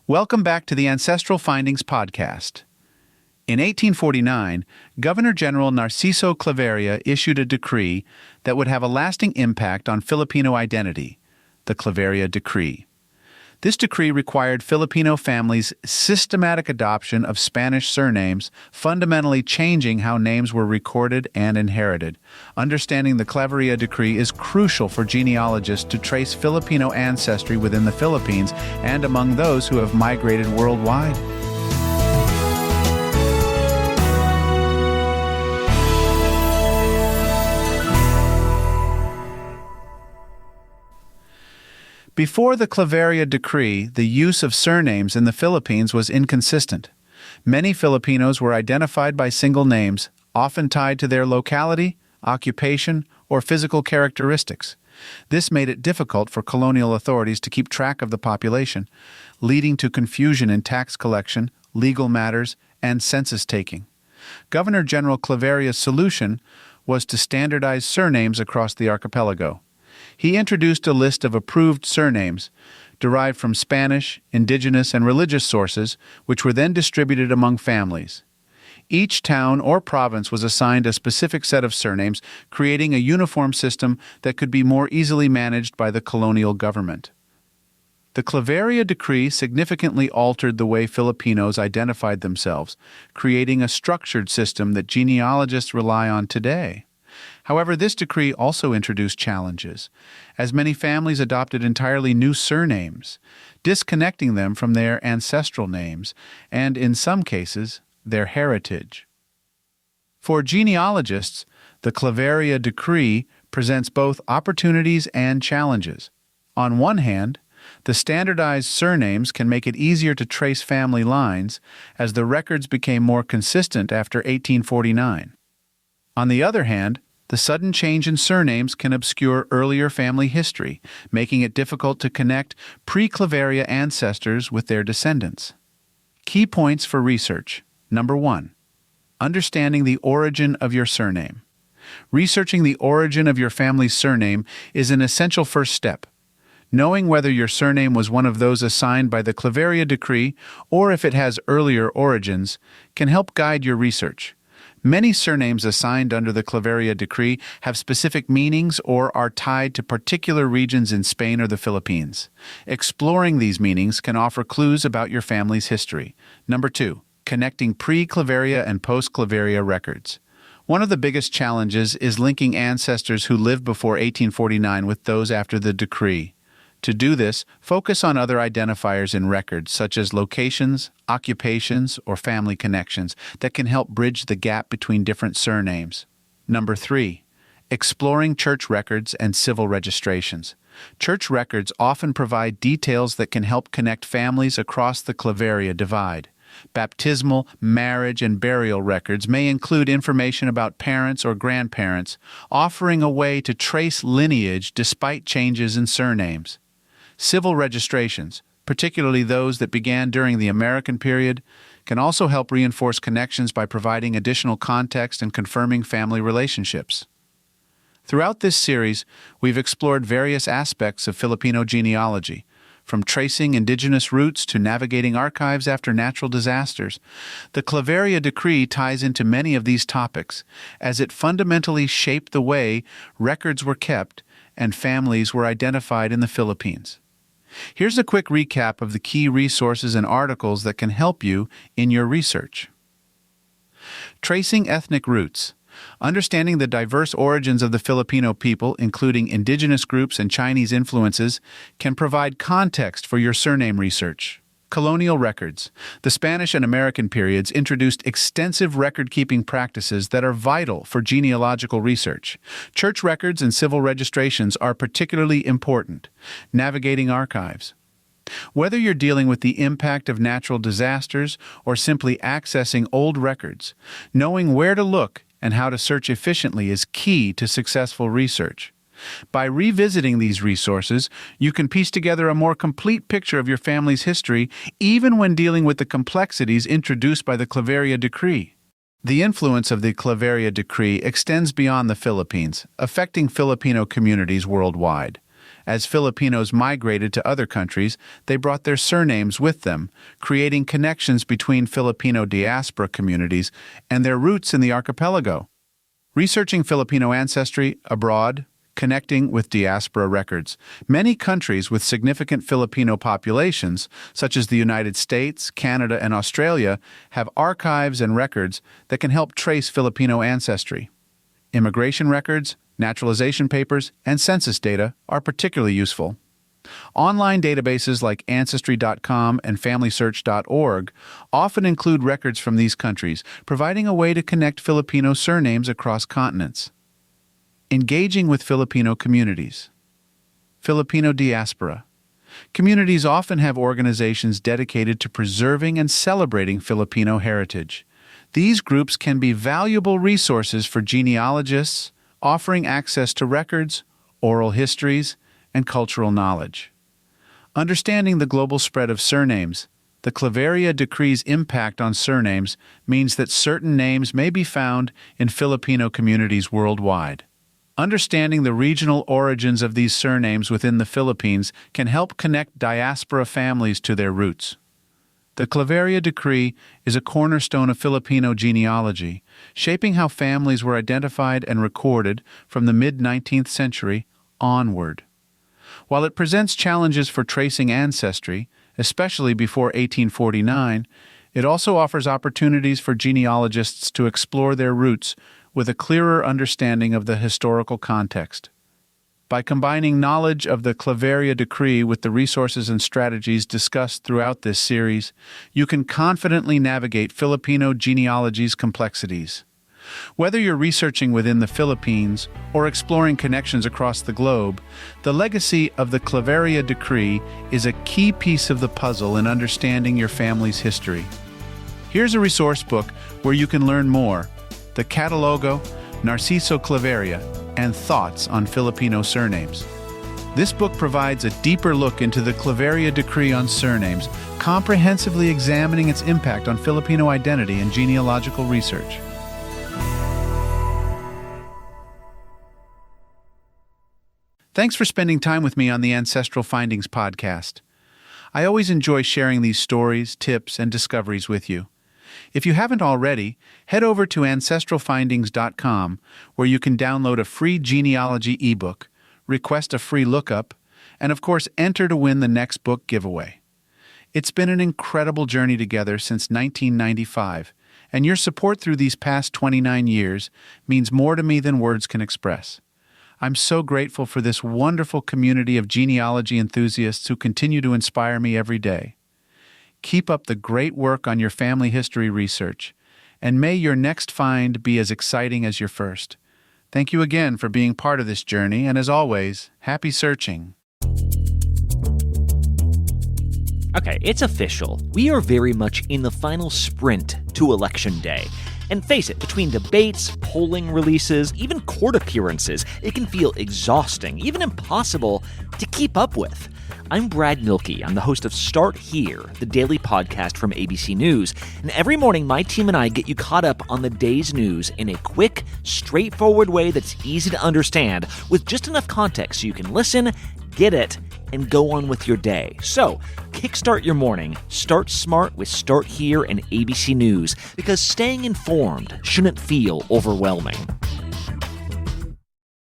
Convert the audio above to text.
Welcome back to the Ancestral Findings Podcast. In 1849, Governor General Narciso Clavería issued a decree that would have a lasting impact on Filipino identity, the Clavería Decree. This decree required Filipino families' systematic adoption of Spanish surnames, fundamentally changing how names were recorded and inherited. Understanding the Clavería Decree is crucial for genealogists to trace Filipino ancestry within the Philippines and among those who have migrated worldwide. Before the Clavería Decree, the use of surnames in the Philippines was inconsistent. Many Filipinos were identified by single names, often tied to their locality, occupation, or physical characteristics. This made it difficult for colonial authorities to keep track of the population, leading to confusion in tax collection, legal matters, and census taking. Governor General Clavería's solution was to standardize surnames across the archipelago. He introduced a list of approved surnames, derived from Spanish, indigenous, and religious sources, which were then distributed among families. Each town or province was assigned a specific set of surnames, creating a uniform system that could be more easily managed by the colonial government. The Clavería Decree significantly altered the way Filipinos identified themselves, creating a structured system that genealogists rely on today. However, this decree also introduced challenges, as many families adopted entirely new surnames, disconnecting them from their ancestral names and, in some cases, their heritage. For genealogists, the Clavería Decree presents both opportunities and challenges. On one hand, the standardized surnames can make it easier to trace family lines, as the records became more consistent after 1849. On the other hand, the sudden change in surnames can obscure earlier family history, making it difficult to connect pre-Clavería ancestors with their descendants. Key points for research. Number 1. Understanding the origin of your surname. Researching the origin of your family's surname is an essential first step. Knowing whether your surname was one of those assigned by the Clavería Decree or if it has earlier origins can help guide your research. Many surnames assigned under the Clavería Decree have specific meanings or are tied to particular regions in Spain or the Philippines. Exploring these meanings can offer clues about your family's history. Number 2. Connecting pre-Clavería and post-Clavería records. One of the biggest challenges is linking ancestors who lived before 1849 with those after the decree. To do this, focus on other identifiers in records, such as locations, occupations, or family connections, that can help bridge the gap between different surnames. Number 3. Exploring church records and civil registrations. Church records often provide details that can help connect families across the Clavería divide. Baptismal, marriage, and burial records may include information about parents or grandparents, offering a way to trace lineage despite changes in surnames. Civil registrations, particularly those that began during the American period, can also help reinforce connections by providing additional context and confirming family relationships. Throughout this series, we've explored various aspects of Filipino genealogy, from tracing indigenous roots to navigating archives after natural disasters. The Clavería Decree ties into many of these topics, as it fundamentally shaped the way records were kept and families were identified in the Philippines. Here's a quick recap of the key resources and articles that can help you in your research. Tracing ethnic roots. Understanding the diverse origins of the Filipino people, including indigenous groups and Chinese influences, can provide context for your surname research. Colonial records. The Spanish and American periods introduced extensive record-keeping practices that are vital for genealogical research. Church records and civil registrations are particularly important. Navigating archives. Whether you're dealing with the impact of natural disasters or simply accessing old records, knowing where to look and how to search efficiently is key to successful research. By revisiting these resources, you can piece together a more complete picture of your family's history, even when dealing with the complexities introduced by the Clavería Decree. The influence of the Clavería Decree extends beyond the Philippines, affecting Filipino communities worldwide. As Filipinos migrated to other countries, they brought their surnames with them, creating connections between Filipino diaspora communities and their roots in the archipelago. Researching Filipino ancestry abroad, connecting with diaspora records. Many countries with significant Filipino populations, such as the United States, Canada, and Australia, have archives and records that can help trace Filipino ancestry. Immigration records, naturalization papers, and census data are particularly useful. Online databases like Ancestry.com and FamilySearch.org often include records from these countries, providing a way to connect Filipino surnames across continents. Engaging with Filipino communities. Filipino diaspora. Communities often have organizations dedicated to preserving and celebrating Filipino heritage. These groups can be valuable resources for genealogists, offering access to records, oral histories, and cultural knowledge. Understanding the global spread of surnames. The Clavería Decree's impact on surnames means that certain names may be found in Filipino communities worldwide. Understanding the regional origins of these surnames within the Philippines can help connect diaspora families to their roots. The Clavería Decree is a cornerstone of Filipino genealogy, shaping how families were identified and recorded from the mid-19th century onward. While it presents challenges for tracing ancestry, especially before 1849, it also offers opportunities for genealogists to explore their roots with a clearer understanding of the historical context. By combining knowledge of the Clavería Decree with the resources and strategies discussed throughout this series, you can confidently navigate Filipino genealogy's complexities. Whether you're researching within the Philippines or exploring connections across the globe, the legacy of the Clavería Decree is a key piece of the puzzle in understanding your family's history. Here's a resource book where you can learn more: the Catalogo, Narciso Clavería, and Thoughts on Filipino Surnames. This book provides a deeper look into the Clavería Decree on surnames, comprehensively examining its impact on Filipino identity and genealogical research. Thanks for spending time with me on the Ancestral Findings podcast. I always enjoy sharing these stories, tips, and discoveries with you. If you haven't already, head over to ancestralfindings.com, where you can download a free genealogy ebook, request a free lookup, and of course enter to win the next book giveaway. It's been an incredible journey together since 1995, and your support through these past 29 years means more to me than words can express. I'm so grateful for this wonderful community of genealogy enthusiasts who continue to inspire me every day. Keep up the great work on your family history research, and may your next find be as exciting as your first. Thank you again for being part of this journey, and as always, happy searching. Okay, it's official. We are very much in the final sprint to Election Day. And face it, between debates, polling releases, even court appearances, it can feel exhausting, even impossible to keep up with. I'm Brad Milkey. I'm the host of Start Here, the daily podcast from ABC News. And every morning, my team and I get you caught up on the day's news in a quick, straightforward way that's easy to understand, with just enough context so you can listen, get it, and go on with your day. So, kickstart your morning. Start smart with Start Here and ABC News, because staying informed shouldn't feel overwhelming.